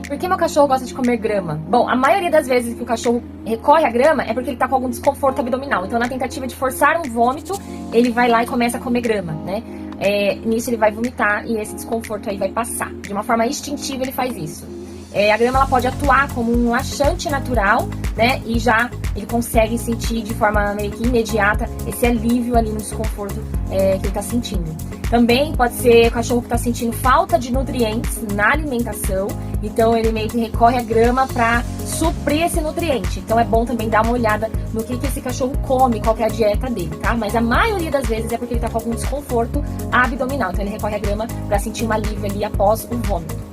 Por que meu cachorro gosta de comer grama? Bom, a maioria das vezes que o cachorro recorre à grama é porque ele tá com algum desconforto abdominal. Então, na tentativa de forçar um vômito, ele vai lá e começa a comer grama, né? Nisso ele vai vomitar e esse desconforto aí vai passar. De uma forma instintiva ele faz isso. A grama ela pode atuar como um laxante natural, né? E já ele consegue sentir de forma meio que imediata esse alívio ali no desconforto que ele está sentindo. Também pode ser o cachorro que está sentindo falta de nutrientes na alimentação, então ele meio que recorre à grama para suprir esse nutriente. Então é bom também dar uma olhada no que esse cachorro come, qual que é a dieta dele, tá? Mas a maioria das vezes é porque ele está com algum desconforto abdominal, então ele recorre à grama para sentir um alívio ali após o vômito.